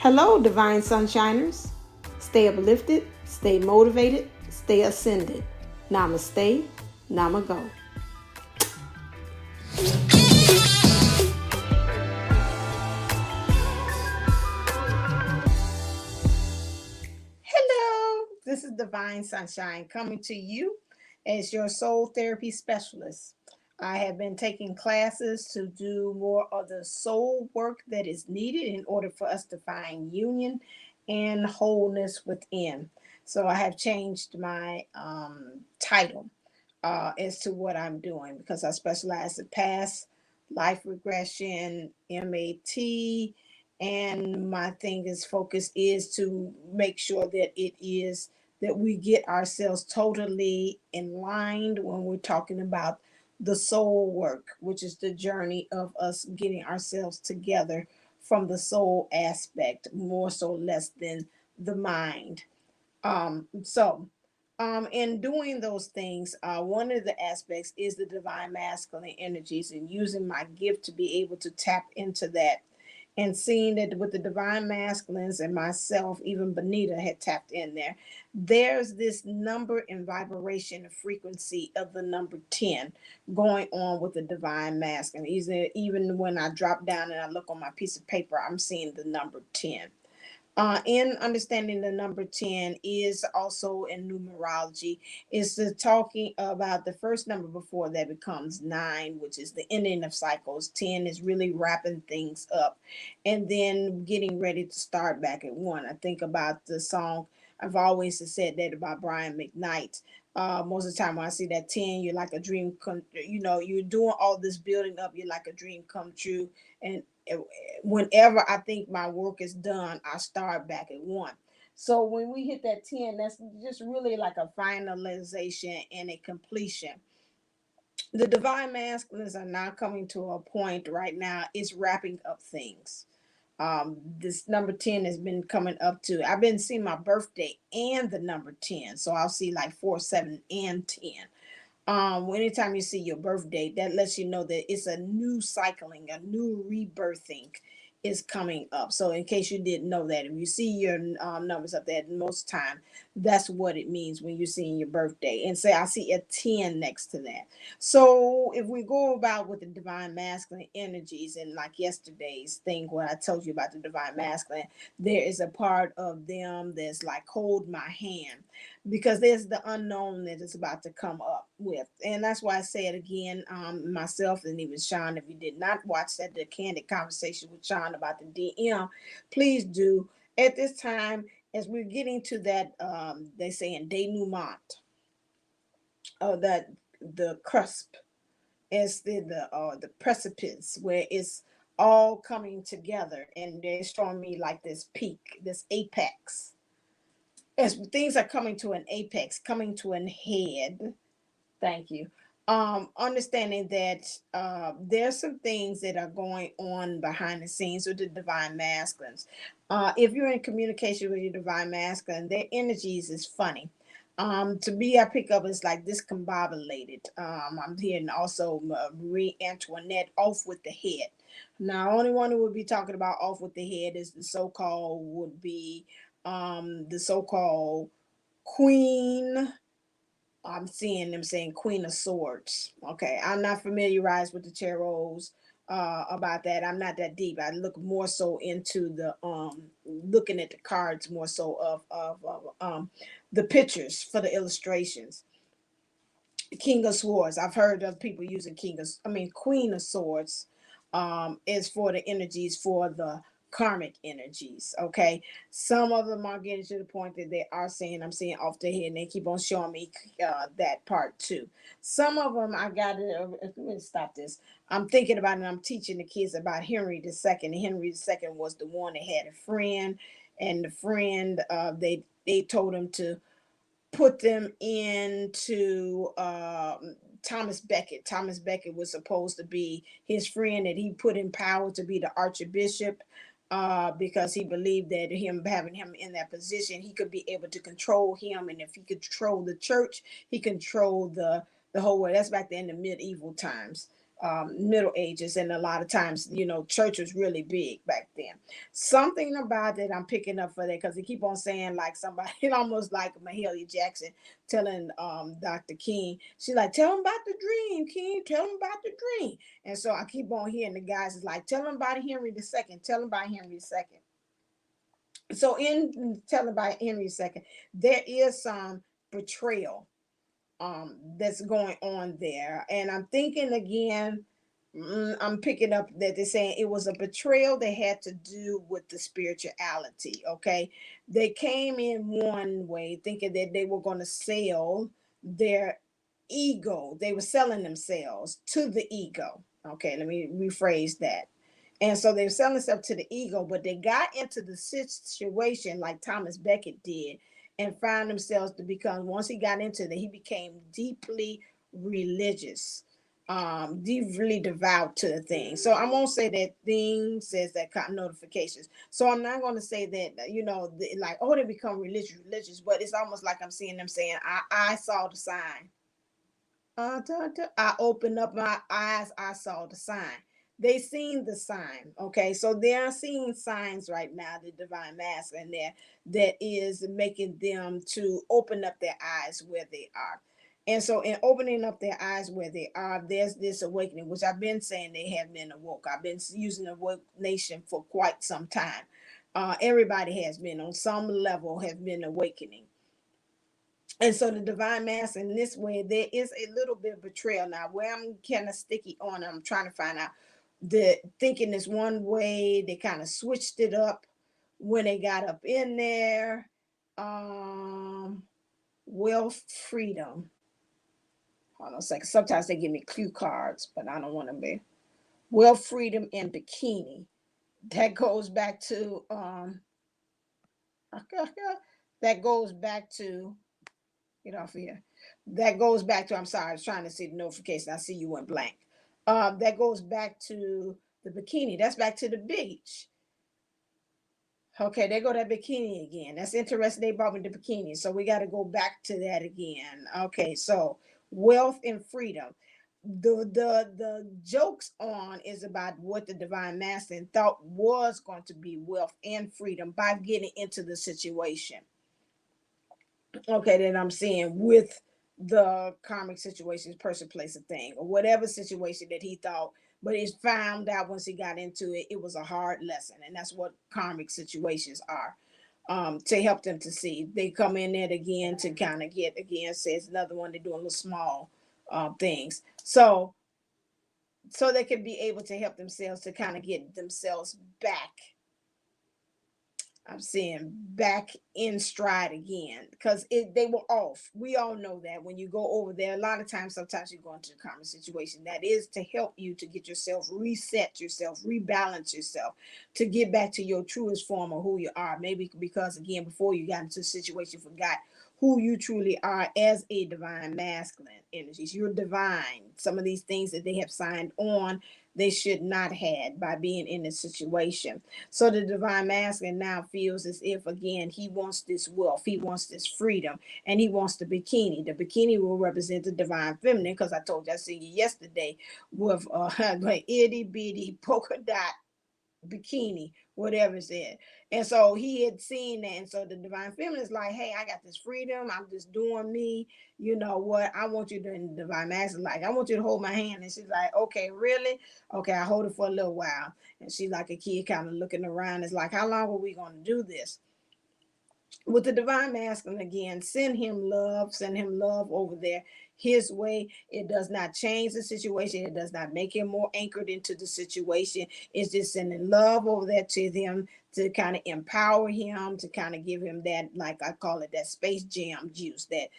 Hello, Divine Sunshiners. Stay uplifted, stay motivated, stay ascended. Namaste, Namago. Hello, this is Divine Sunshine coming to you as your soul therapy specialist. I have been taking classes to do more of the soul work that is needed in order for us to find union and wholeness within. So I have changed my title as to what I'm doing because I specialize in past life regression, MAT, and my thing is focus is to make sure that it is that we get ourselves totally in line when we're talking about the soul work, which is the journey of us getting ourselves together from the soul aspect, more so less than the mind. In doing those things, one of the aspects is the divine masculine energies and using my gift to be able to tap into that and seeing that with the divine masculines and myself, even Benita had tapped in there. There's this number and vibration and frequency of the number 10 going on with the divine masculine. Even when I drop down and I look on my piece of paper, I'm seeing the number 10. In understanding the number 10 is also in numerology, is the talking about the first number before that becomes 9, which is the ending of cycles. 10 is really wrapping things up and then getting ready to start back at 1. I think about the song, I've always said that about Brian McKnight. Most of the time when I see that 10, you're like a dream you're doing all this building up, you're like a dream come true. And whenever I think my work is done, I start back at 1. So when we hit that 10, that's just really like a finalization and a completion. The divine masculines are now coming to a point right now, it's wrapping up things. This number 10 has been coming up to, I've been seeing my birthday and the number 10. So I'll see like 4, 7, and 10. Anytime you see your birthday, that lets you know that it's a new cycling, a new rebirthing is coming up. So in case you didn't know that, if you see your numbers up there, most time that's what it means when you're seeing your birthday. And say I see a 10 next to that. So if we go about with the divine masculine energies, and like yesterday's thing where I told you about the divine masculine, there is a part of them that's like hold my hand, because there's the unknown that is about to come up with. And that's why I say it again, myself and even Sean, if you did not watch that, the candid conversation with Sean about the DM, please do. At this time, as we're getting to that, they say in denouement, that the cusp is the precipice where it's all coming together, and they're showing me like this peak, this apex, as things are coming to an apex, coming to an head. Thank you. Understanding that there's some things that are going on behind the scenes with the divine masculines. If you're in communication with your divine masculine, their energies is funny. To me, I pick up it's like discombobulated. I'm hearing also Marie Antoinette off with the head. Now, only one who would be talking about off with the head is the so-called would be the so-called queen. I'm seeing them saying Queen of Swords. Okay, I'm not familiarized with the tarots about that. I'm not that deep. I look more so into the looking at the cards more so of the pictures for the illustrations. King of Swords. I've heard of people using Queen of Swords is for the energies for the karmic energies. Okay. Some of them are getting to the point that they are saying, I'm seeing off the head, and they keep on showing me that part too. Some of them I got to, let me stop this. I'm thinking about it. I'm teaching the kids about Henry II. Henry II was the one that had a friend, and the friend, they told him to put them into Thomas Becket. Thomas Becket was supposed to be his friend that he put in power to be the archbishop, because he believed that him having him in that position, he could be able to control him, and if he control the church, he controlled the whole world. That's back then in the medieval times. Middle Ages, and a lot of times, church was really big back then. Something about that I'm picking up for that, because they keep on saying like somebody, almost like Mahalia Jackson telling Dr. King, she's like, tell him about the dream, King, tell him about the dream. And so I keep on hearing the guys is like, tell him about Henry II, tell him about Henry II. So in telling about Henry II, there is some betrayal that's going on there. And I'm thinking again, I'm picking up that they're saying it was a betrayal that had to do with the spirituality. Okay, they came in one way thinking that they were going to sell their ego. They were selling themselves to the ego. Okay, let me rephrase that. And so they were selling themselves to the ego, but they got into the situation like Thomas Becket did, and found themselves to become, once he got into that, he became deeply religious, deeply devout to the thing. So I won't say that thing says that kind of notifications. So I'm not going to say that, like, oh, they become religious, but it's almost like I'm seeing them saying, I saw the sign. I opened up my eyes, I saw the sign. They seen the sign. Okay, so they are seeing signs right now, the divine mask in there, that is making them to open up their eyes where they are. And so in opening up their eyes where they are, there's this awakening, which I've been saying they have been awoke. I've been using the woke nation for quite some time. Everybody has been on some level, have been awakening. And so the divine mask in this way, there is a little bit of betrayal. Now, where I'm kind of sticky on, I'm trying to find out, the thinking this one way, they kind of switched it up when they got up in there. Um, Wealth, freedom. Hold on a second. Sometimes they give me cue cards, but I don't want to be. Wealth, freedom, and bikini. That goes back to that goes back to, get off of here. That goes back to, I'm sorry, I was trying to see the notification. I see you went blank. That goes back to the bikini. That's back to the beach. Okay, there go that bikini again. That's interesting. They brought me the bikini. So we got to go back to that again. Okay, so wealth and freedom. The jokes on is about what the divine masculine thought was going to be wealth and freedom by getting into the situation. Okay, that I'm seeing with the karmic situations, person, place, or thing, or whatever situation that he thought, but he's found out once he got into it, it was a hard lesson. And that's what karmic situations are. To help them to see. They come in there again to kind of get, again, says another one, they're doing little small things. So they can be able to help themselves to kind of get themselves back. I'm saying back in stride again, because they were off. We all know that when you go over there, a lot of times, sometimes you go into a common situation that is to help you to get yourself reset, yourself rebalance yourself, to get back to your truest form of who you are. Maybe because again, before you got into the situation, you forgot who you truly are as a divine masculine energies. You're divine. Some of these things that they have signed on, they should not had by being in this situation. So the divine masculine now feels as if, again, he wants this wealth, he wants this freedom, and he wants the bikini. The bikini will represent the divine feminine, because I told you, I see you yesterday with like itty bitty polka dot bikini, whatever it said. And so he had seen that. And so the divine feminine is like, hey, I got this freedom. I'm just doing me. You know what? I want you to, and the divine masculine, like, I want you to hold my hand. And she's like, okay, really? Okay, I hold it for a little while. And she's like a kid kind of looking around. It's like, how long are we going to do this? With the divine masculine, again, send him love over there his way. It does not change the situation, it does not make him more anchored into the situation. It's just sending love over there to them, to kind of empower him, to kind of give him that, like I call it, that Space Jam juice, that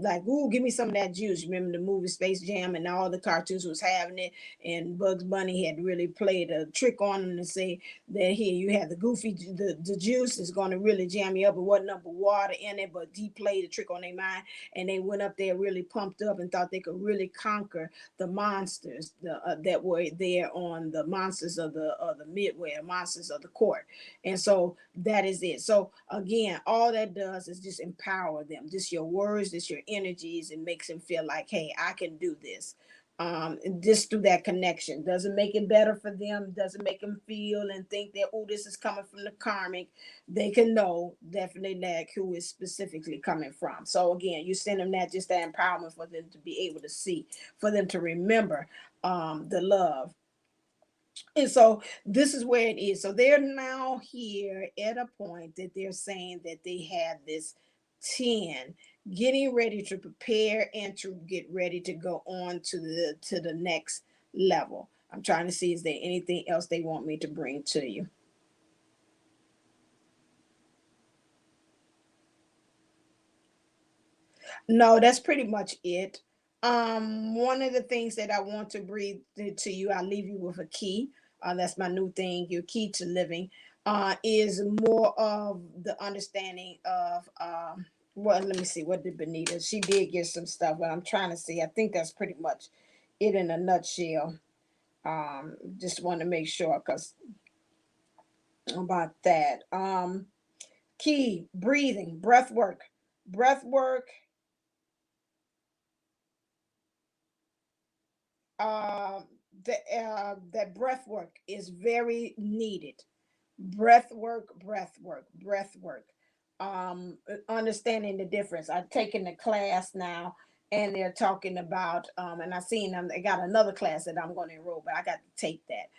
like, ooh, give me some of that juice. Remember the movie Space Jam, and all the cartoons was having it, and Bugs Bunny had really played a trick on them to say that here you have the goofy, the juice is going to really jam you up. It wasn't up with water in it, but he played a trick on their mind, and they went up there really pumped up and thought they could really conquer the monsters that were there, on the monsters of the midway, monsters of the court. And so that is it. So again, all that does is just empower them. Just your words, just your energies, and makes them feel like, hey, I can do this. Just through that connection. Doesn't make it better for them, doesn't make them feel and think that, oh, this is coming from the karmic. They can know definitely that who is specifically coming from. So again, you send them that, just that empowerment for them to be able to see, for them to remember the love. And so this is where it is. So they're now here at a point that they're saying that they have this 10 getting ready to prepare and to get ready to go on to the next level. I'm trying to see, is there anything else they want me to bring to you? No, that's pretty much it. One of the things that I want to breathe to you, I'll leave you with a key. That's my new thing. Your key to living is more of the understanding of. Well, let me see. What did Benita? She did get some stuff, but I'm trying to see. I think that's pretty much it in a nutshell. Just want to make sure because about that. Key breathing, breath work, uh, that breath work is very needed. Breath work, breath work. Understanding the difference. I've taken the class now, and they're talking about, and I seen them. They got another class that I'm going to enroll, but I got to take that.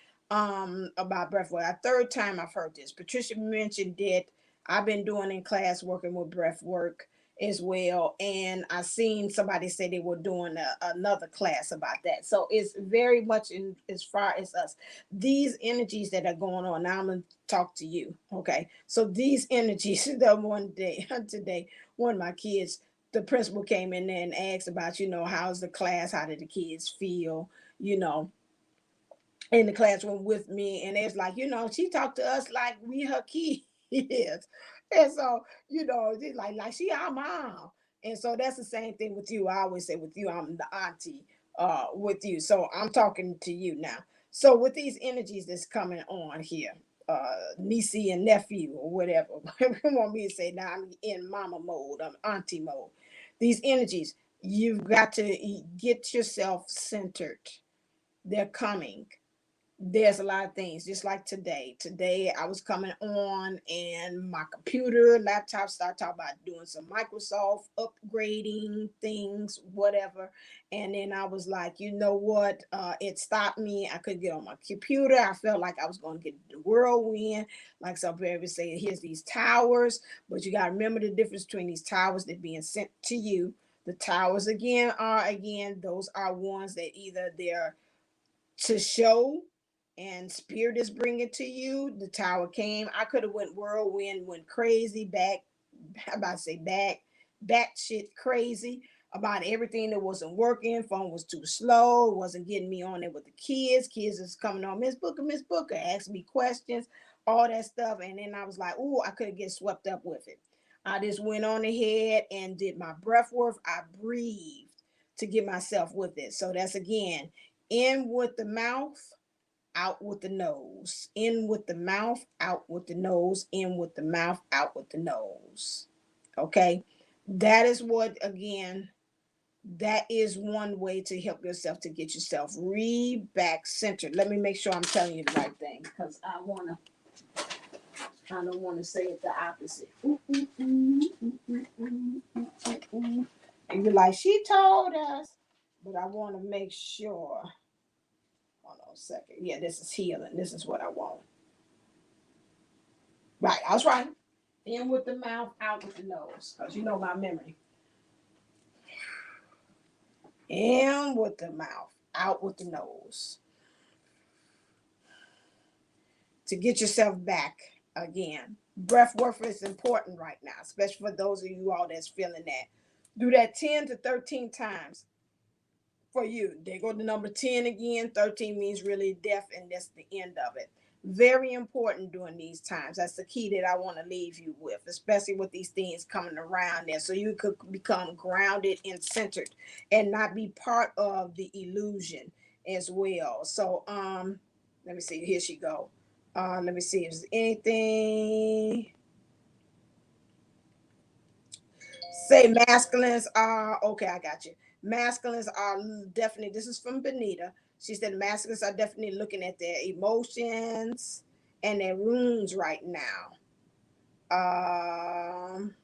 About breath work. A third time I've heard this. Patricia mentioned it. I've been doing in class working with breath work as well, and I seen somebody say they were doing another class about that. So it's very much in as far as us, these energies that are going on. Now I'm gonna talk to you, okay? So these energies, the one day today, one of my kids, the principal came in there and asked about, how's the class, how did the kids feel, you know in the classroom with me, and it's like, she talked to us like we her kids. And so, it's like she our mom. And so that's the same thing with you. I always say with you, I'm the auntie with you. So I'm talking to you now. So with these energies that's coming on here, niece and nephew or whatever, whatever you want me to say, now I'm in mama mode, I'm auntie mode. These energies, you've got to get yourself centered. They're coming. There's a lot of things, just like today. Today I was coming on and my computer laptop started talking about doing some Microsoft upgrading things, whatever. And then I was like, you know what, it stopped me. I couldn't get on my computer. I felt like I was going to get the whirlwind, like some people say, here's these towers. But you got to remember the difference between these towers that being sent to you. The towers again, those are ones that either they're to show and spirit is bringing to you. The tower came. I could have went whirlwind, went crazy back. How about to say back shit crazy about everything that wasn't working. Phone was too slow, wasn't getting me on there with the kids. Kids is coming on, Miss Booker, ask me questions, all that stuff. And then I was like, oh, I could get swept up with it. I just went on ahead and did my breath work. I breathed to get myself with it. So that's again, in with the mouth, out with the nose. In with the mouth, out with the nose. In with the mouth, out with the nose. Okay? That is what, again, that is one way to help yourself to get yourself back centered. Let me make sure I'm telling you the right thing because I don't want to say it the opposite. And you're like, she told us, but I want to make sure. Hold on a second. Yeah, this is healing. This is what I want. Right, I was right. In with the mouth, out with the nose. Because you know my memory. In with the mouth, out with the nose. To get yourself back again. Breath work is important right now, especially for those of you all that's feeling that. Do that 10 to 13 times for you. There go the number 10 again. 13 means really death, and that's the end of it. Very important during these times. That's the key that I want to leave you with, especially with these things coming around there. So you could become grounded and centered and not be part of the illusion as well. So let me see. Here she go. Let me see if there's anything. Say masculines are okay. I got you. Masculines are definitely, this is from Benita. She said masculines are definitely looking at their emotions and their wounds right now. Um,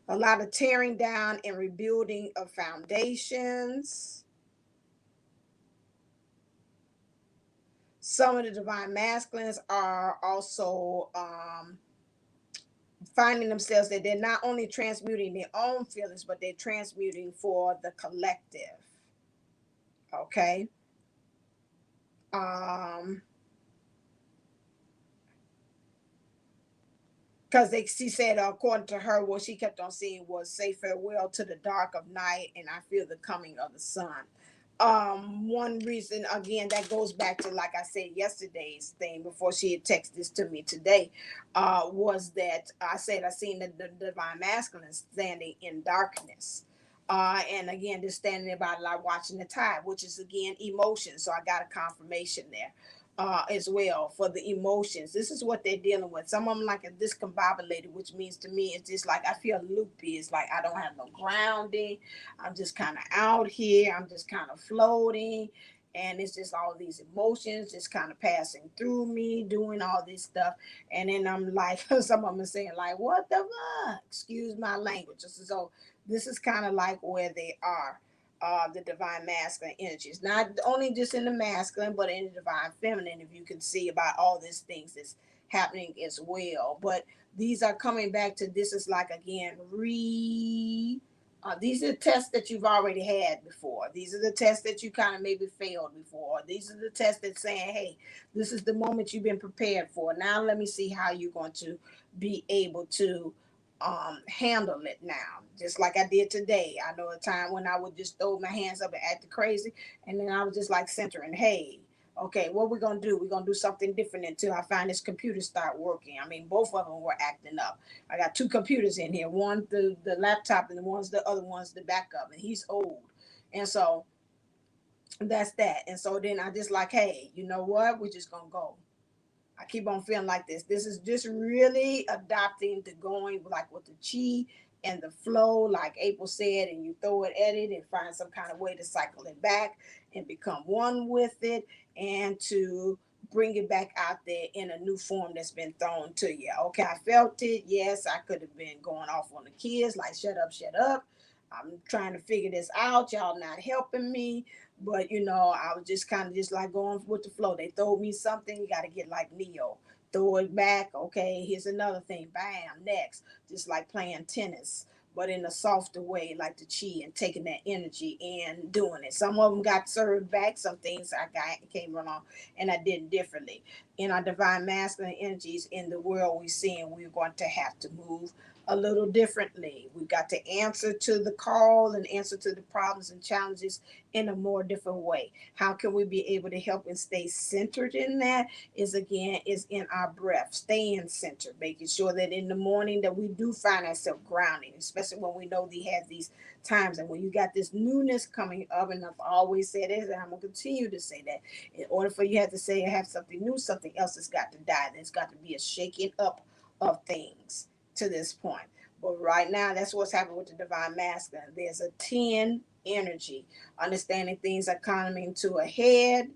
a lot of tearing down and rebuilding of foundations. Some of the divine masculines are also finding themselves that they're not only transmuting their own feelings, but they're transmuting for the collective. Okay. Um, because she said, according to her, what she kept on seeing was say farewell to the dark of night, and I feel the coming of the sun. One reason, again, that goes back to, like I said, yesterday's thing before she had texted this to me today, was that I said I seen the divine masculine standing in darkness. And again, just standing there by like watching the tide, which is again emotion. So I got a confirmation there as well for the emotions. This is what they're dealing with. Some of them like a discombobulated, which means to me it's just like I feel loopy. It's like I don't have no grounding. I'm just kind of out here. I'm just kind of floating. And it's just all these emotions just kind of passing through me, doing all this stuff. And then I'm like, some of them are saying, like, what the fuck? Excuse my language. So this is kind of like where they are, the divine masculine energies, not only just in the masculine, but in the divine feminine, if you can see about all these things that's happening as well. But these are coming back to, this is like, again, these are tests that you've already had before. These are the tests that you kind of maybe failed before. These are the tests that saying, hey, this is the moment you've been prepared for. Now let me see how you're going to be able to handle it now. Just like I did today. I know a time when I would just throw my hands up and act crazy, and then I was just like centering, hey, okay, what we're gonna do? We're gonna do something different until I find this computer start working. I mean, both of them were acting up. I got two computers in here. One the laptop, and the one's the other one's the backup, and he's old. And so that's that. And so then I just like, hey, you know what? We're just gonna go. I keep on feeling like this. This is just really adopting to going like with the chi and the flow, like April said, and you throw it at it and find some kind of way to cycle it back and become one with it, and to bring it back out there in a new form that's been thrown to you. Okay, I felt it. Yes, I could have been going off on the kids, like, shut up, shut up. I'm trying to figure this out. Y'all not helping me. But I was just kind of just like going with the flow. They throw me something, you got to get like Neo. Throw it back. Okay, here's another thing. Bam, next. Just like playing tennis, but in a softer way, like the chi, and taking that energy and doing it. Some of them got served back. Some things I got came along and I did differently. In our divine masculine energies in the world we seeing, we're going to have to move a little differently. We've got to answer to the call and answer to the problems and challenges in a more different way. How can we be able to help and stay centered in that? Is again is in our breath, staying centered, making sure that in the morning that we do find ourselves grounding, especially when we know we have these times and when you got this newness coming up. And I've always said it, and I'm gonna continue to say that in order for you have to say have something new, something else has got to die. There's got to be a shaking up of things to this point. But right now, that's what's happening with the divine masculine. There's a 10 energy, understanding things are coming to a head.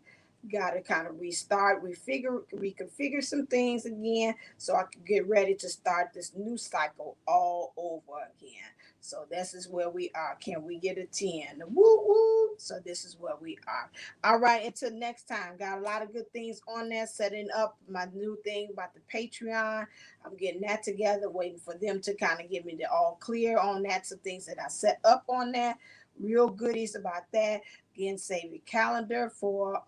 Got to kind of restart, reconfigure some things again, so I can get ready to start this new cycle all over again. So this is where we are. Can we get a 10? Woo woo. So this is where we are. All right. Until next time. Got a lot of good things on there. Setting up my new thing about the Patreon. I'm getting that together, waiting for them to kind of give me the all clear on that. Some things that I set up on that. Real goodies about that. Again, save your calendar for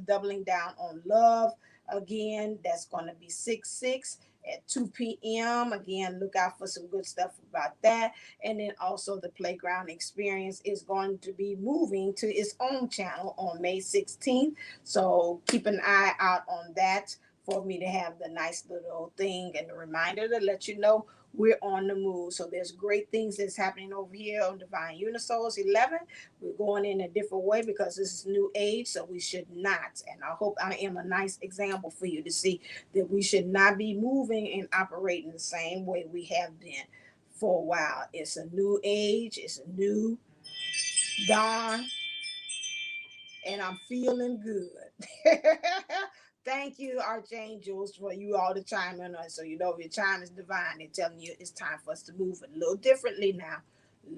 doubling down on love. Again, that's going to be 6/6 at 2 p.m. Again, look out for some good stuff about that. And then also the playground experience is going to be moving to its own channel on May 16th. So keep an eye out on that for me to have the nice little thing and a reminder to let you know we're on the move. So there's great things that's happening over here on Divine Unisouls 11. We're going in a different way because this is new age, so we should not. And I hope I am a nice example for you to see that we should not be moving and operating the same way we have been for a while. It's a new age, it's a new dawn, and I'm feeling good. Thank you, archangels, for you all to chime in on. So you know if your chime is divine, they're telling you it's time for us to move a little differently now.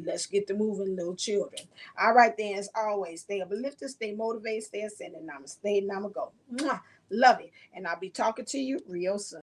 Let's get to moving, little children. All right, then, as always, stay uplifted, stay motivated, stay ascending. Namaste, namago. Mwah. Love it. And I'll be talking to you real soon.